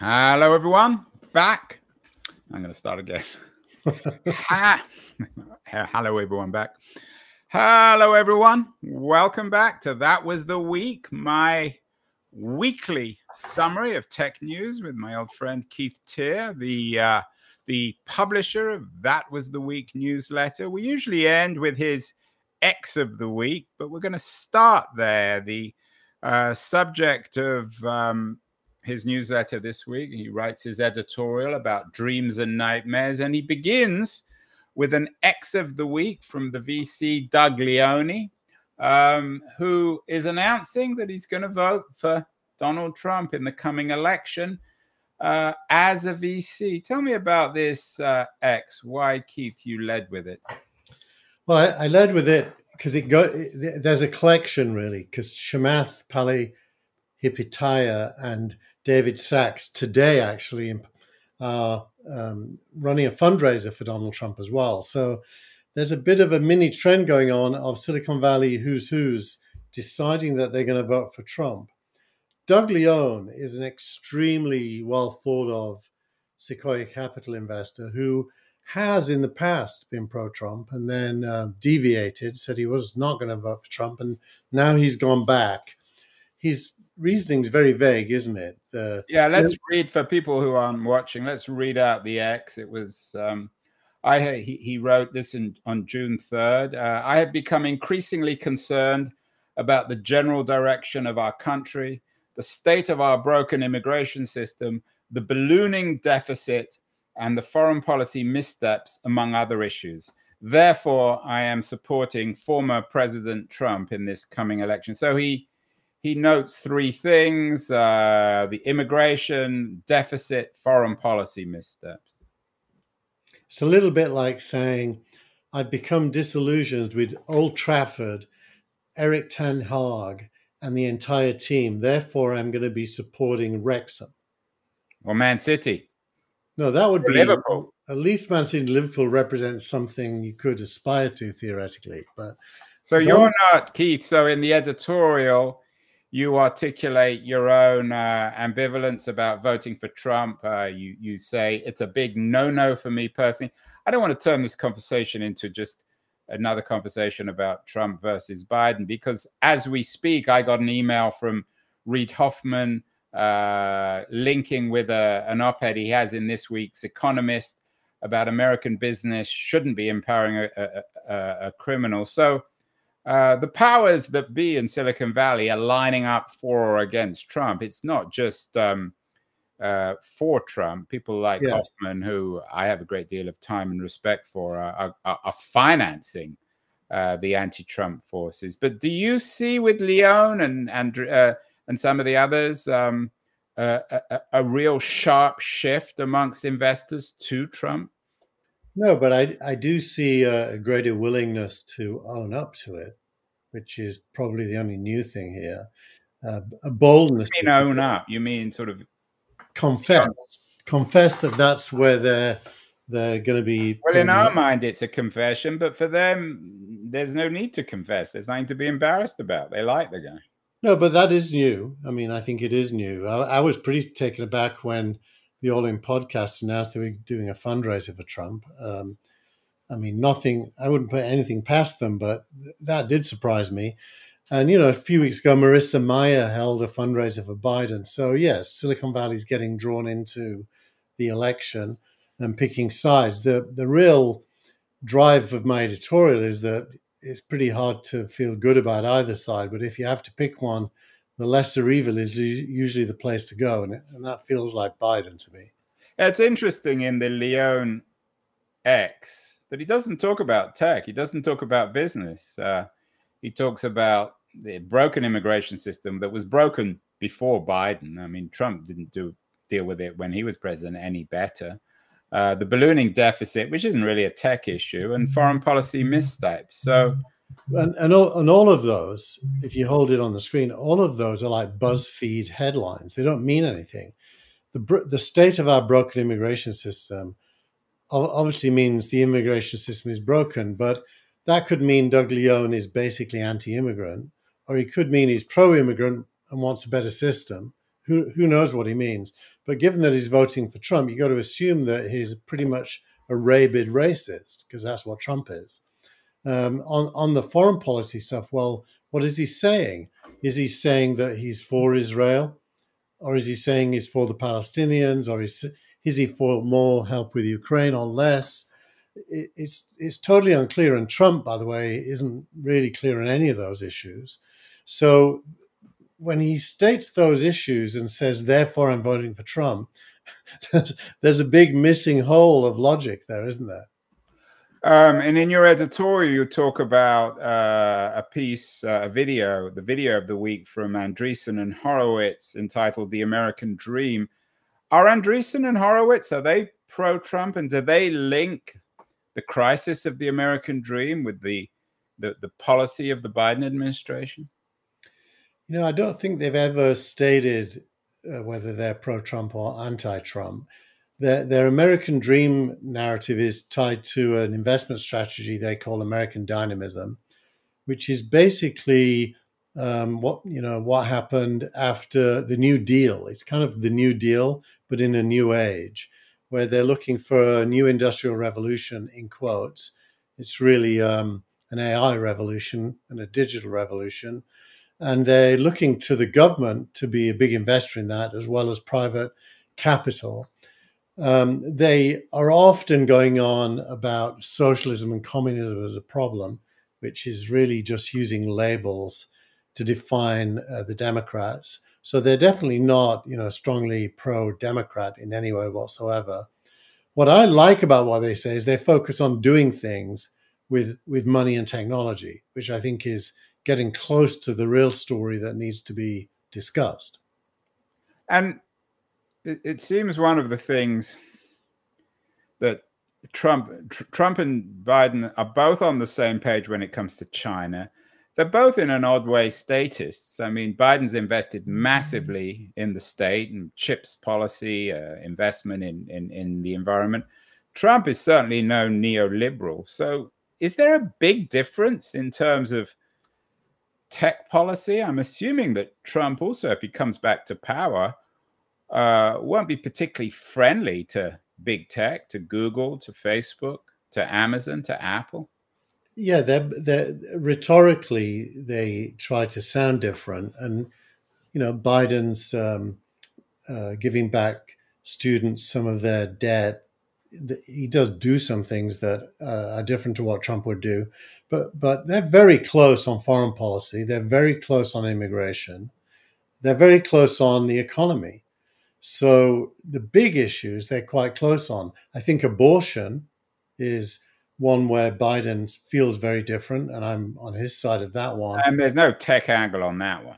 Hello, everyone. Back. I'm going to start again. Hello, everyone. Back. Hello, everyone. Welcome back to That Was the Week, my weekly summary of tech news with my old friend Keith Teare, the publisher of That Was the Week newsletter. We usually end with his X of the Week, but we're going to start there. The subject of his newsletter this week, he writes his editorial about dreams and nightmares, and he begins with an X of the Week from the VC Doug Leone, who is announcing that he's going to vote for Donald Trump in the coming election as a VC. Tell me about this X. Why, Keith, you led with it? Well, I led with it because there's a collection, really, because Chamath Palihapitiya and David Sachs today actually are running a fundraiser for Donald Trump as well. So there's a bit of a mini trend going on of Silicon Valley who's deciding that they're going to vote for Trump. Doug Leone is an extremely well thought of Sequoia Capital investor who has in the past been pro-Trump and then deviated, said he was not going to vote for Trump, and now he's gone back. His reasoning's very vague, isn't it? Yeah, let's read for people who aren't watching. Let's read out the X. It was he wrote this on June 3rd. I have become increasingly concerned about the general direction of our country, the state of our broken immigration system, the ballooning deficit, and the foreign policy missteps, among other issues. Therefore, I am supporting former President Trump in this coming election. So he notes three things: the immigration deficit, foreign policy missteps. It's a little bit like saying, I've become disillusioned with Old Trafford, Eric Ten Hag, and the entire team. Therefore, I'm going to be supporting Wrexham. Or Man City. No, that would be Liverpool. At least Man City and Liverpool represents something you could aspire to theoretically. But so you're not, Keith. So in the editorial, you articulate your own ambivalence about voting for Trump. You say it's a big no-no for me personally. I don't want to turn this conversation into just another conversation about Trump versus Biden, because as we speak, I got an email from Reid Hoffman linking with an op-ed he has in this week's Economist about American business shouldn't be empowering a criminal. So the powers that be in Silicon Valley are lining up for or against Trump. It's not just for Trump. People like Hoffman, who I have a great deal of time and respect for, are financing the anti-Trump forces. But do you see with Leone and some of the others a real sharp shift amongst investors to Trump? No, but I do see a greater willingness to own up to it, which is probably the only new thing here. A boldness. You mean own up? You mean sort of confess that that's where they're going to be. Well, in our mind, it's a confession, but for them, there's no need to confess. There's nothing to be embarrassed about. They like the guy. No, but that is new. I mean, I think it is new. I was pretty taken aback when the All In podcast announced they were doing a fundraiser for Trump. I mean, I wouldn't put anything past them, but that did surprise me. And, a few weeks ago, Marissa Mayer held a fundraiser for Biden. So, yes, Silicon Valley's getting drawn into the election and picking sides. The real drive of my editorial is that it's pretty hard to feel good about either side. But if you have to pick one, the lesser evil is usually the place to go. And that feels like Biden to me. It's interesting in the Leone X that he doesn't talk about tech. He doesn't talk about business. He talks about the broken immigration system that was broken before Biden. I mean, Trump didn't deal with it when he was president any better. The ballooning deficit, which isn't really a tech issue, and foreign policy missteps. So, and all of those, if you hold it on the screen, all of those are like BuzzFeed headlines. They don't mean anything. The state of our broken immigration system obviously means the immigration system is broken, but that could mean Doug Leone is basically anti-immigrant, or he could mean he's pro-immigrant and wants a better system, who knows what he means? But given that he's voting for Trump, you got to assume that he's pretty much a rabid racist, because that's what Trump is. On the foreign policy stuff, well, what is he saying? Is he saying that he's for Israel, or is he saying he's for the Palestinians, or is he for more help with Ukraine or less? It's totally unclear. And Trump, by the way, isn't really clear on any of those issues. So when he states those issues and says, therefore I'm voting for Trump, there's a big missing hole of logic there, isn't there? And in your editorial, you talk about a piece, the video of the week from Andreessen and Horowitz entitled "The American Dream." Are Andreessen and Horowitz, are they pro-Trump, and do they link the crisis of the American dream with the policy of the Biden administration? You know, I don't think they've ever stated whether they're pro-Trump or anti-Trump. Their American dream narrative is tied to an investment strategy they call American dynamism, which is basically what happened after the New Deal. It's kind of the New Deal, but in a new age, where they're looking for a new industrial revolution, in quotes. It's really an AI revolution and a digital revolution. And they're looking to the government to be a big investor in that, as well as private capital. They are often going on about socialism and communism as a problem, which is really just using labels to define the Democrats. So they're definitely not, strongly pro-Democrat in any way whatsoever. What I like about what they say is they focus on doing things with money and technology, which I think is getting close to the real story that needs to be discussed. And it seems one of the things that Trump and Biden are both on the same page when it comes to China. They're both in an odd way statists. I mean, Biden's invested massively in the state and CHIPS policy, investment in the environment. Trump is certainly no neoliberal. So is there a big difference in terms of tech policy? I'm assuming that Trump also, if he comes back to power, won't be particularly friendly to big tech, to Google, to Facebook, to Amazon, to Apple. Yeah, they're rhetorically they try to sound different, and Biden's giving back students some of their debt. He does do some things that are different to what Trump would do, but they're very close on foreign policy. They're very close on immigration. They're very close on the economy. So the big issues they're quite close on. I think abortion is one where Biden feels very different, and I'm on his side of that one. And there's no tech angle on that one,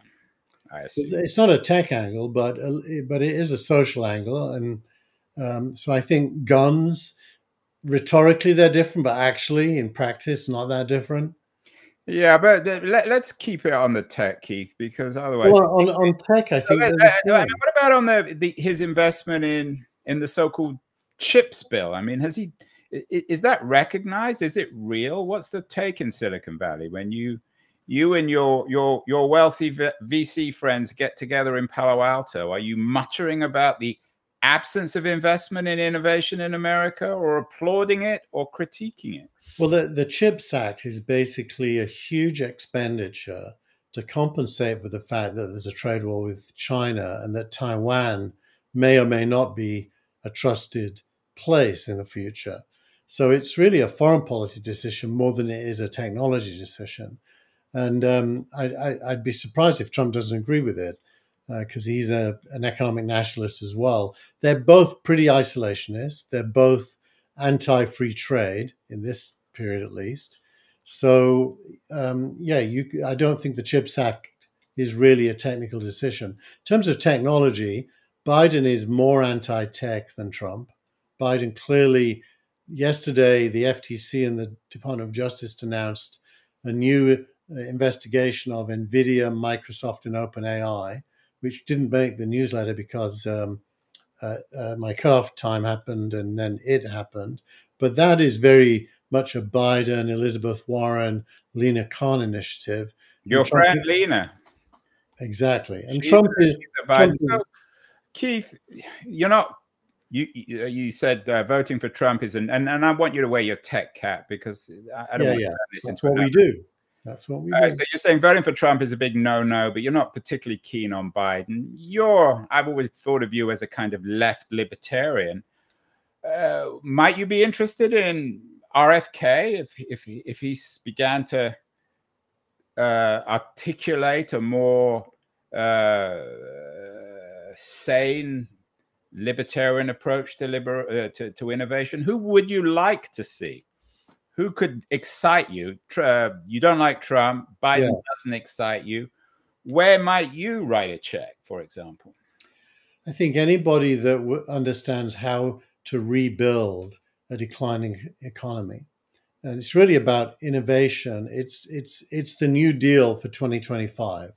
I assume. It's not a tech angle, but it is a social angle. And so I think guns, rhetorically they're different, but actually in practice not that different. Yeah, but let's keep it on the tech, Keith, because otherwise... Well, on tech, I think... What about on his investment in the so-called CHIPS bill? I mean, is that recognized? Is it real? What's the take in Silicon Valley when you and your wealthy VC friends get together in Palo Alto? Are you muttering about the absence of investment in innovation in America, or applauding it, or critiquing it? Well, the CHIPS Act is basically a huge expenditure to compensate for the fact that there's a trade war with China and that Taiwan may or may not be a trusted place in the future. So it's really a foreign policy decision more than it is a technology decision. And I'd be surprised if Trump doesn't agree with it, because he's an economic nationalist as well. They're both pretty isolationist. They're both anti-free trade in this period, at least. So, I don't think the CHIPS Act is really a technical decision. In terms of technology, Biden is more anti-tech than Trump. Biden clearly, yesterday, the FTC and the Department of Justice announced a new investigation of NVIDIA, Microsoft, and OpenAI, which didn't make the newsletter because my cutoff time happened and then it happened. But that is very much a Biden, Elizabeth Warren, Lena Khan initiative. Your friend Lena. Exactly. And Trump is... Keith, you're not. You said voting for Trump is and I want you to wear your tech cap because I don't want to turn this That's into what we do. That's what we do. So you're saying voting for Trump is a big no-no, but you're not particularly keen on Biden. I've always thought of you as a kind of left libertarian. Might you be interested in RFK if he's began to articulate a more sane libertarian approach to innovation? Who would you like to see? Who could excite you? You don't like Trump. Biden doesn't excite you. Where might you write a check, for example? I think anybody that understands how to rebuild a declining economy. And it's really about innovation. It's the New Deal for 2025.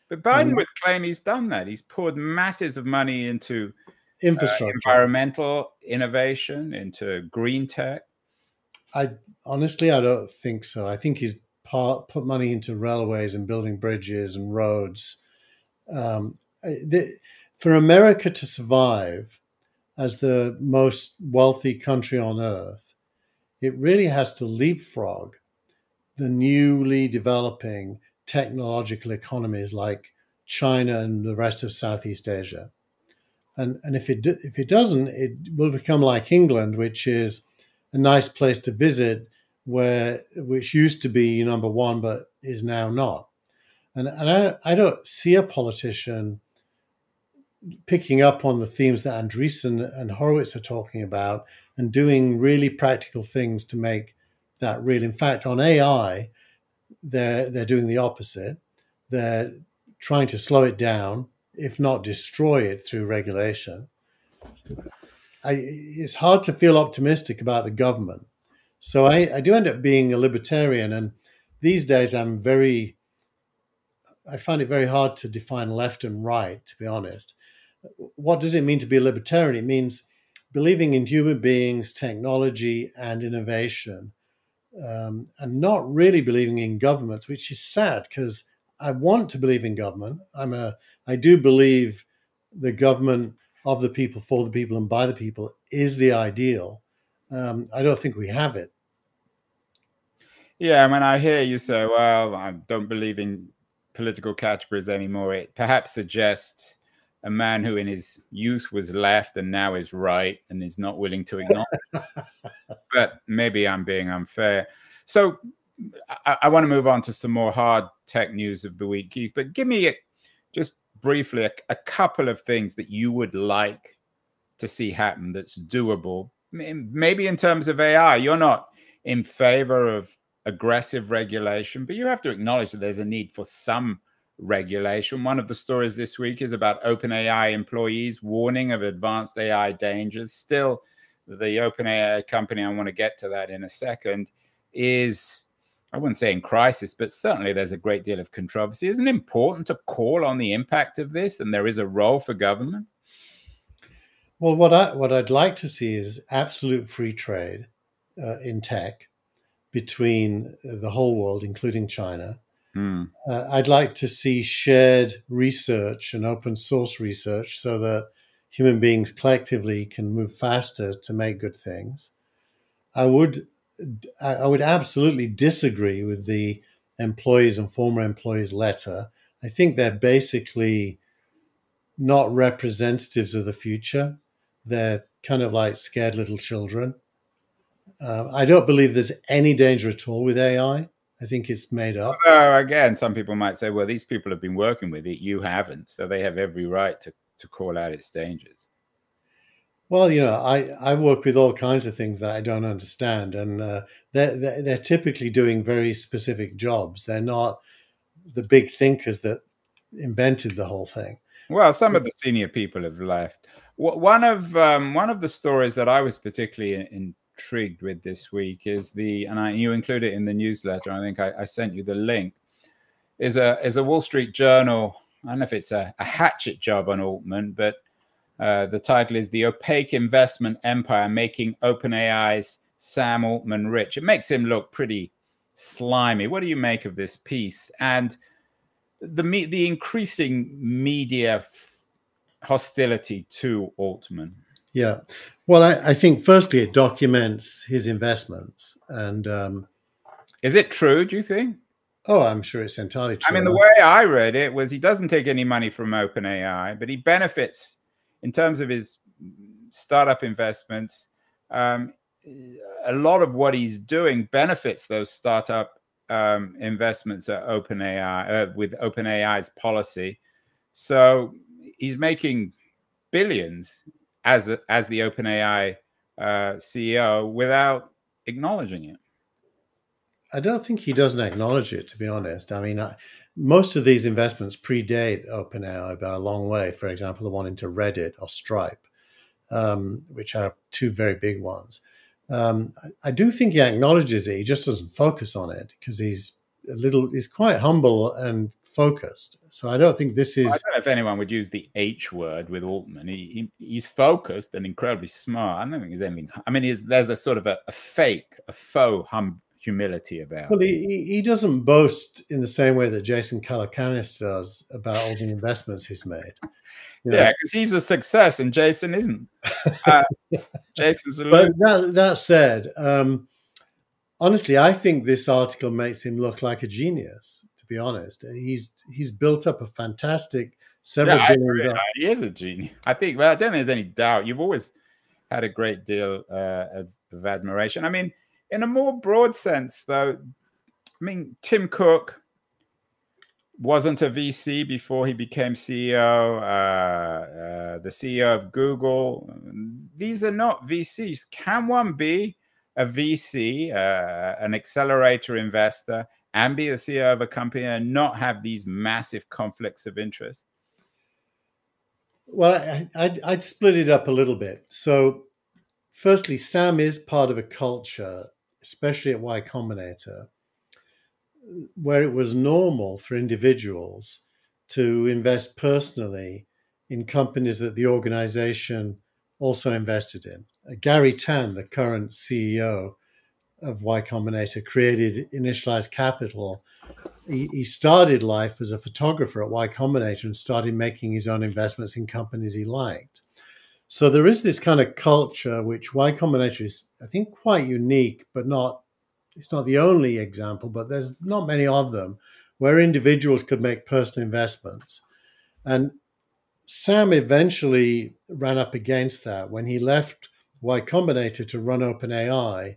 But Biden would claim he's done that. He's poured masses of money into infrastructure, environmental innovation, into green tech. I don't think so. I think he's put money into railways and building bridges and roads. For America to survive as the most wealthy country on earth, it really has to leapfrog the newly developing technological economies like China and the rest of Southeast Asia. And if it doesn't, it will become like England, which is a nice place to visit, which used to be number one, but is now not. And I don't see a politician picking up on the themes that Andreessen and Horowitz are talking about and doing really practical things to make that real. In fact, on AI, they're doing the opposite. They're trying to slow it down, if not destroy it through regulation. It's hard to feel optimistic about the government. So I do end up being a libertarian. And these days I find it very hard to define left and right, to be honest. What does it mean to be a libertarian? It means believing in human beings, technology, and innovation, and not really believing in government, which is sad because I want to believe in government. I do believe the government of the people, for the people, and by the people is the ideal. I don't think we have it. Yeah, I mean, I hear you say, well, I don't believe in political categories anymore. It perhaps suggests a man who in his youth was left and now is right and is not willing to acknowledge it. But maybe I'm being unfair. So I want to move on to some more hard tech news of the week, Keith, but give me just briefly a couple of things that you would like to see happen that's doable. Maybe in terms of AI, you're not in favor of aggressive regulation, but you have to acknowledge that there's a need for some regulation. One of the stories this week is about OpenAI employees warning of advanced AI dangers. Still, the OpenAI company, I want to get to that in a second, is, I wouldn't say in crisis, but certainly there's a great deal of controversy. Isn't it important to call on the impact of this? And there is a role for government. Well, what I'd like to see is absolute free trade in tech between the whole world, including China. I'd like to see shared research and open source research so that human beings collectively can move faster to make good things. I would absolutely disagree with the employees and former employees letter. I think they're basically not representatives of the future. They're kind of like scared little children. I don't believe there's any danger at all with AI. I think it's made up. Although, again, some people might say, well, these people have been working with it. You haven't. So they have every right to call out its dangers. Well, I work with all kinds of things that I don't understand. And they're typically doing very specific jobs. They're not the big thinkers that invented the whole thing. Well, some of the senior people have left. One of the stories that I was particularly intrigued with this week is you include it in the newsletter. I think I sent you the link. Is a Wall Street Journal. I don't know if it's a hatchet job on Altman, but the title is "The Opaque Investment Empire Making OpenAI's Sam Altman Rich." It makes him look pretty slimy. What do you make of this piece and the increasing media hostility to Altman? Yeah. Well, I think firstly it documents his investments, and is it true, do you think? Oh, I'm sure it's entirely true. I mean, the way I read it was he doesn't take any money from OpenAI, but he benefits in terms of his startup investments. A lot of what he's doing benefits those startup investments at OpenAI with OpenAI's policy. So he's making billions as the OpenAI CEO without acknowledging it. I don't think he doesn't acknowledge it, to be honest. I mean, most of these investments predate OpenAI by a long way. For example, the one into Reddit or Stripe, which are two very big ones. I do think he acknowledges it. He just doesn't focus on it because he's quite humble and focused. So I don't think this is. I don't know if anyone would use the H word with Altman. He's focused and incredibly smart. I don't think there's anything. I mean, there's a sort of a faux humility about. Well, he doesn't boast in the same way that Jason Calacanis does about all the investments he's made. Yeah, because he's a success and Jason isn't. Jason's a But that said, honestly, I think this article makes him look like a genius. To be honest, he's built up a fantastic several billion. He is a genius. I think. Well, I don't think there's any doubt. You've always had a great deal of admiration. I mean, in a more broad sense, though, I mean, Tim Cook wasn't a VC before he became CEO. The CEO of Google. These are not VCs. Can one be a VC, an accelerator investor, and be the CEO of a company and not have these massive conflicts of interest? Well, I'd split it up a little bit. So, firstly, Sam is part of a culture, especially at Y Combinator, where it was normal for individuals to invest personally in companies that the organization also invested in. Gary Tan, the current CEO of Y Combinator, created Initialized Capital. He started life as a photographer at Y Combinator and started making his own investments in companies he liked. So there is this kind of culture, which Y Combinator is, I think, quite unique, but it's not the only example, but there's not many of them, where individuals could make personal investments. And Sam eventually ran up against that when he left Y Combinator to run OpenAI.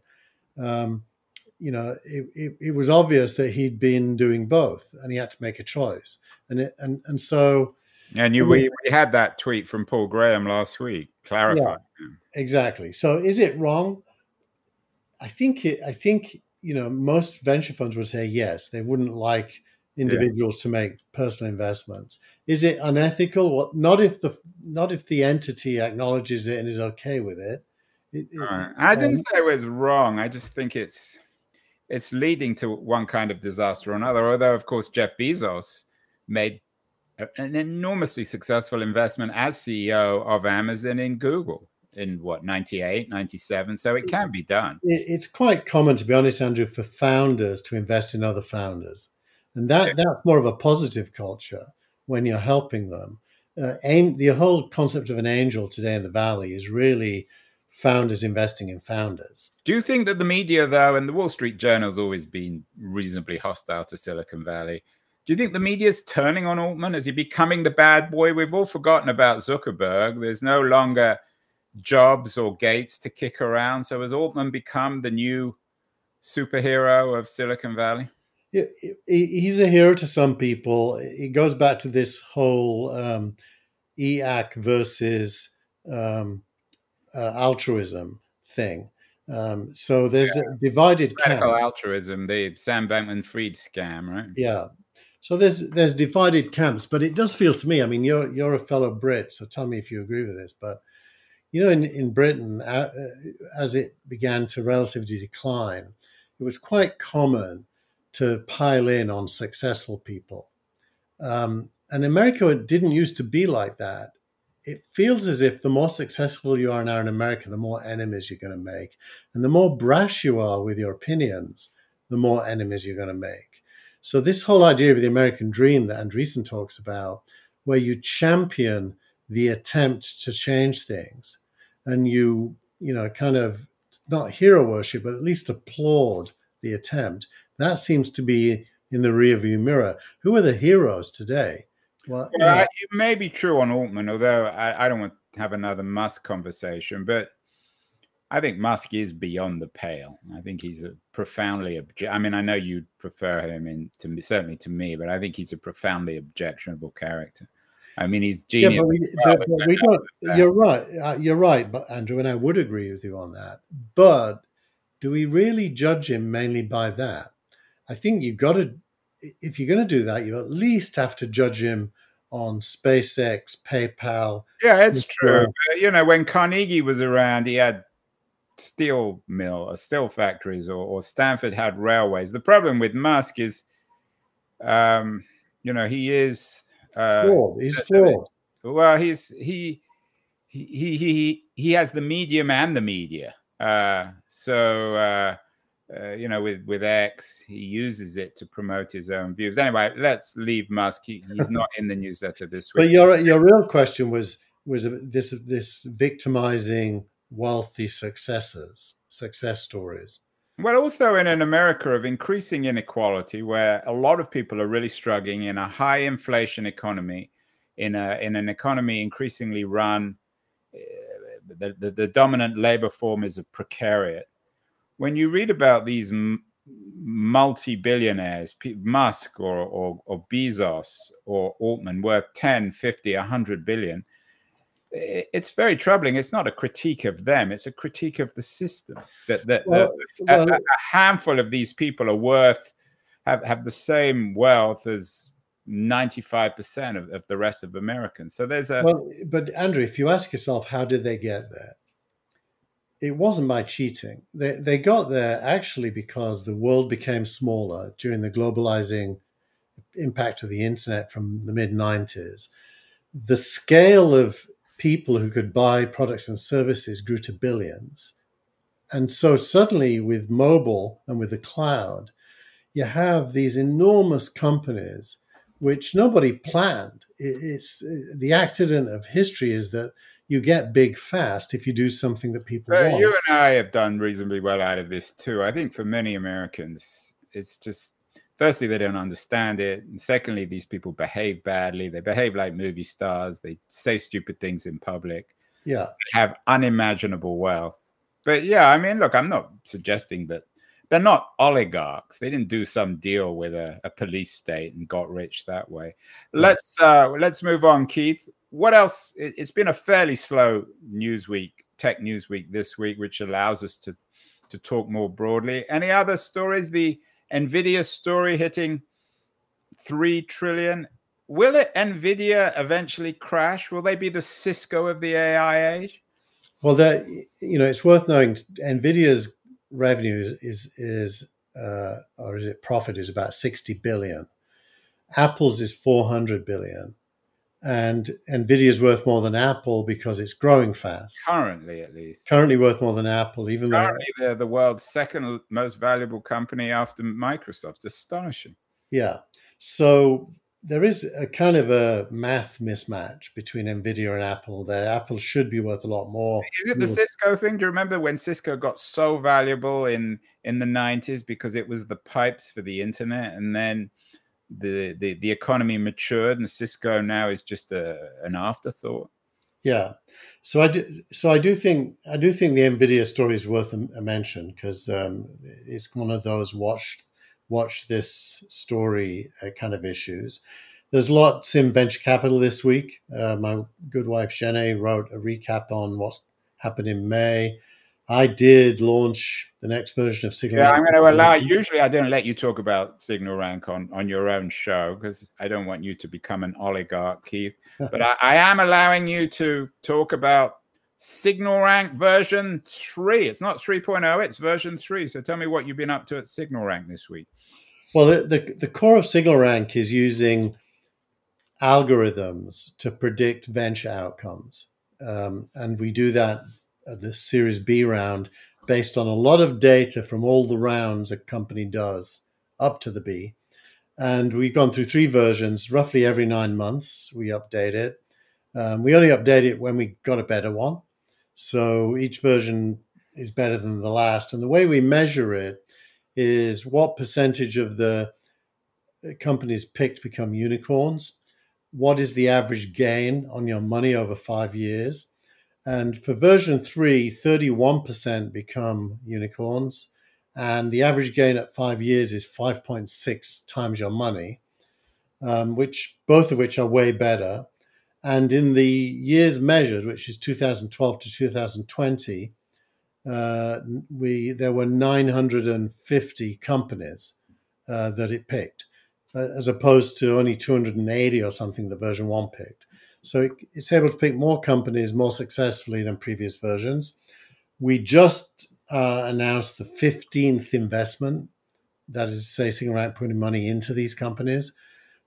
It was obvious that he'd been doing both, and he had to make a choice. And so. And we had that tweet from Paul Graham last week clarifying. Yeah, exactly. So is it wrong? I think most venture funds would say yes. They wouldn't like individuals to make personal investments. Is it unethical? Well, not if the entity acknowledges it and is okay with it. I didn't say it was wrong. I just think it's leading to one kind of disaster or another. Although, of course, Jeff Bezos made an enormously successful investment as CEO of Amazon in Google in 98, 97. So it can be done. It's quite common, to be honest, Andrew, for founders to invest in other founders. And that's more of a positive culture when you're helping them. The whole concept of an angel today in the Valley is really founders investing in founders. Do you think that the media, though, and the Wall Street Journal has always been reasonably hostile to Silicon Valley, do you think the media is turning on Altman? Is he becoming the bad boy? We've all forgotten about Zuckerberg. There's no longer Jobs or Gates to kick around. So has Altman become the new superhero of Silicon Valley? He's a hero to some people. It goes back to this whole EAC versus altruism thing. So there's a divided camp. Altruism, the Sam Bankman-Fried scam, right? Yeah. So there's divided camps, but it does feel to me, I mean, you're a fellow Brit, so tell me if you agree with this, but in Britain, as it began to relatively decline, it was quite common to pile in on successful people. And America didn't used to be like that. It feels as if the more successful you are now in America, the more enemies you're going to make. And the more brash you are with your opinions, the more enemies you're going to make. So this whole idea of the American dream that Andreessen talks about, where you champion the attempt to change things, and you kind of not hero worship, but at least applaud the attempt, that seems to be in the rearview mirror. Who are the heroes today? Well, it may be true on Altman, although I don't want to have another Musk conversation, but I think Musk is beyond the pale. I think he's a profoundly I mean, I know you'd prefer him certainly to me, but I think he's a profoundly objectionable character. I mean, he's genius. Yeah, but we don't. You're right. You're right, but Andrew, and I would agree with you on that. But do we really judge him mainly by that? I think you've got to, if you're going to do that, you at least have to judge him on SpaceX, PayPal. Yeah, it's true. When Carnegie was around, he had steel factories, or Stanford had railways. The problem with Musk is, he is flawed. He's flawed. Well, he has the medium and the media. With X, he uses it to promote his own views. Anyway, let's leave Musk. He's not in the newsletter this week. But your real question was this victimizing wealthy success stories. Well, also in an America of increasing inequality, where a lot of people are really struggling in a high inflation economy, in an economy increasingly run, the dominant labor form is a precariat. When you read about these multi-billionaires, Musk or Bezos or Altman, worth 10, 50, 100 billion, it's very troubling. It's not a critique of them. It's a critique of the system. A handful of these people are have the same wealth as 95% of the rest of Americans. So there's but Andrew, if you ask yourself, how did they get there? It wasn't by cheating. They got there actually because the world became smaller during the globalizing impact of the internet from the mid-90s. The scale of people who could buy products and services grew to billions. And so suddenly with mobile and with the cloud, you have these enormous companies which nobody planned. It's the accident of history is that you get big fast if you do something that people want. You and I have done reasonably well out of this too. I think for many Americans, it's just, firstly, they don't understand it. And secondly, these people behave badly. They behave like movie stars. They say stupid things in public. Yeah. They have unimaginable wealth. But yeah, I mean, look, I'm not suggesting that they're not oligarchs. They didn't do some deal with a police state and got rich that way. Let's move on, Keith. What else? It's been a fairly slow tech news week this week, which allows us to talk more broadly. Any other stories? The NVIDIA story hitting 3 trillion. Will NVIDIA eventually crash? Will they be the Cisco of the AI age? Well, it's worth knowing NVIDIA's revenue is profit is about 60 billion. Apple's is 400 billion. And NVIDIA is worth more than Apple because it's growing fast. Currently, at least. Currently worth more than Apple, even though they're the world's second most valuable company after Microsoft. Astonishing. Yeah. So there is a kind of a math mismatch between NVIDIA and Apple there. Apple should be worth a lot more. Is it the Cisco thing? Do you remember when Cisco got so valuable in the 90s because it was the pipes for the internet, and then the economy matured and Cisco now is just an afterthought? Yeah. So I do think the NVIDIA story is worth a mention because it's one of those watch this story kind of issues. There's lots in venture capital this week. My good wife Jenny wrote a recap on what's happened in May. I did launch the next version of SignalRank. Yeah, I'm going to allow. Usually, I don't let you talk about SignalRank on your own show because I don't want you to become an oligarch, Keith. But I am allowing you to talk about SignalRank version 3. It's not 3.0; it's version 3. So tell me what you've been up to at SignalRank this week. Well, the core of SignalRank is using algorithms to predict venture outcomes, and we do that at the Series B round based on a lot of data from all the rounds a company does up to the B. And we've gone through 3 versions. Roughly every 9 months, we update it. We only update it when we got a better one. So each version is better than the last. And the way we measure it is what percentage of the companies picked become unicorns. What is the average gain on your money over 5 years? And for version 3, 31% become unicorns. And the average gain at 5 years is 5.6 times your money, which both of which are way better. And in the years measured, which is 2012 to 2020, there were 950 companies that it picked, as opposed to only 280 or something that version 1 picked. So it's able to pick more companies more successfully than previous versions. We just announced the 15th investment, that is to say, SignalRank putting money into these companies,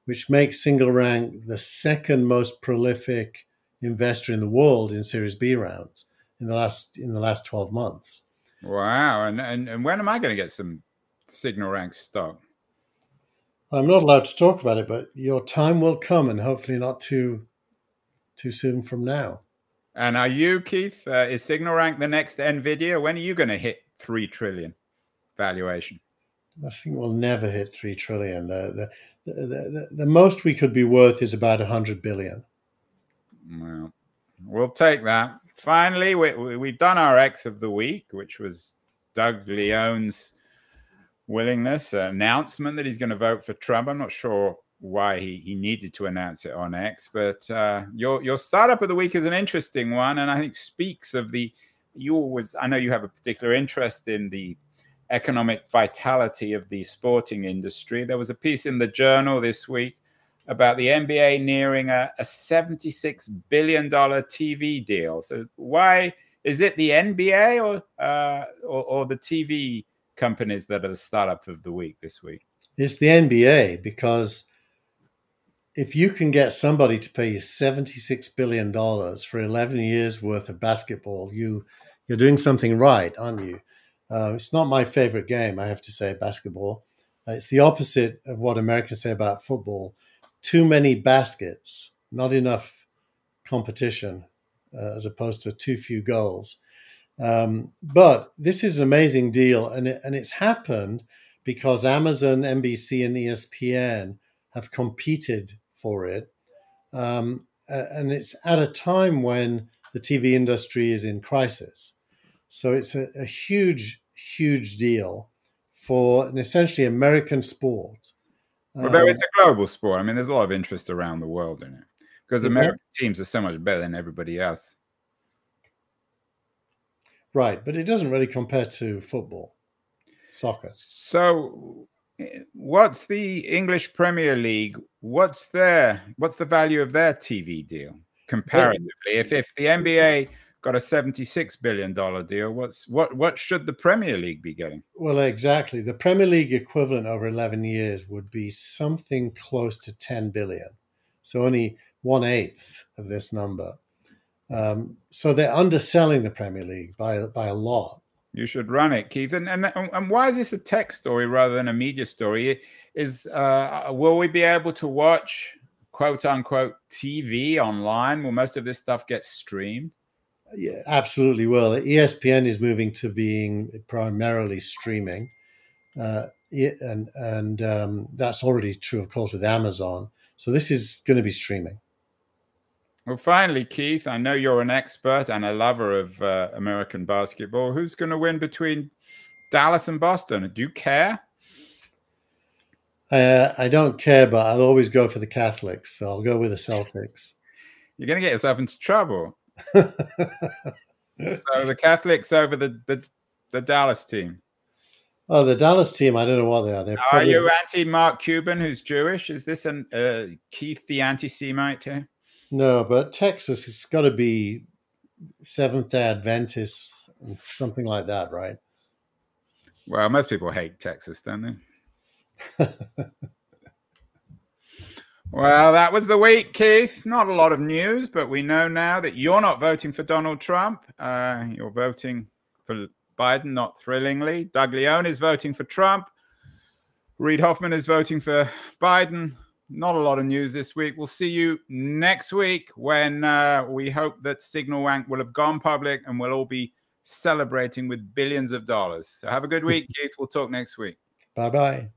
which makes SignalRank the second most prolific investor in the world in Series B rounds in the last 12 months. Wow! And when am I going to get some SignalRank stock? I'm not allowed to talk about it, but your time will come, and hopefully not too soon from now. And are you, Keith? Is SignalRank the next NVIDIA? When are you going to hit 3 trillion valuation? I think we'll never hit 3 trillion. The most we could be worth is about 100 billion. Well, we'll take that. Finally, we've done our X of the week, which was Doug Leone's willingness, announcement that he's going to vote for Trump. I'm not sure why he needed to announce it on X, but your startup of the week is an interesting one, and I think speaks of I know you have a particular interest in the economic vitality of the sporting industry. There was a piece in the Journal this week about the NBA nearing a $76 billion TV deal. So why is it the NBA or the TV companies that are the startup of the week this week? It's the NBA, because if you can get somebody to pay you $76 billion for 11 years worth of basketball, you're doing something right, aren't you? It's not my favorite game, I have to say, basketball. It's the opposite of what Americans say about football. Too many baskets, not enough competition, as opposed to too few goals. But this is an amazing deal, and it's happened because Amazon, NBC, and ESPN have competed for it. And it's at a time when the TV industry is in crisis. So it's a huge, huge deal for an essentially American sport. Although it's a global sport. I mean, there's a lot of interest around the world in it because American teams are so much better than everybody else. Right, but it doesn't really compare to football, soccer. So what's the English Premier League? What's the value of their TV deal comparatively? If the NBA got a $76 billion deal, what should the Premier League be getting? Well, exactly. The Premier League equivalent over 11 years would be something close to 10 billion. So only 1/8 of this number. So they're underselling the Premier League by a lot. You should run it, Keith. And why is this a tech story rather than a media story? Will we be able to watch quote unquote TV online? Will most of this stuff get streamed? Yeah, absolutely will. ESPN is moving to being primarily streaming, and that's already true, of course, with Amazon. So this is going to be streaming. Well, finally, Keith, I know you're an expert and a lover of American basketball. Who's going to win between Dallas and Boston? Do you care? I don't care, but I'll always go for the Catholics. So I'll go with the Celtics. You're going to get yourself into trouble. So the Catholics over the Dallas team. Oh, the Dallas team, I don't know what they are. Are you anti-Mark Cuban, who's Jewish? Is this Keith the anti-Semite here? No, but Texas, it's got to be Seventh-day Adventists, something like that, right? Well, most people hate Texas, don't they? Well, that was the week, Keith. Not a lot of news, but we know now that you're not voting for Donald Trump. You're voting for Biden, not thrillingly. Doug Leone is voting for Trump. Reid Hoffman is voting for Biden. not a lot of news this week. We'll see you next week when we hope that SignalRank will have gone public and we'll all be celebrating with billions of dollars. So have a good week, Keith. We'll talk next week. Bye-bye.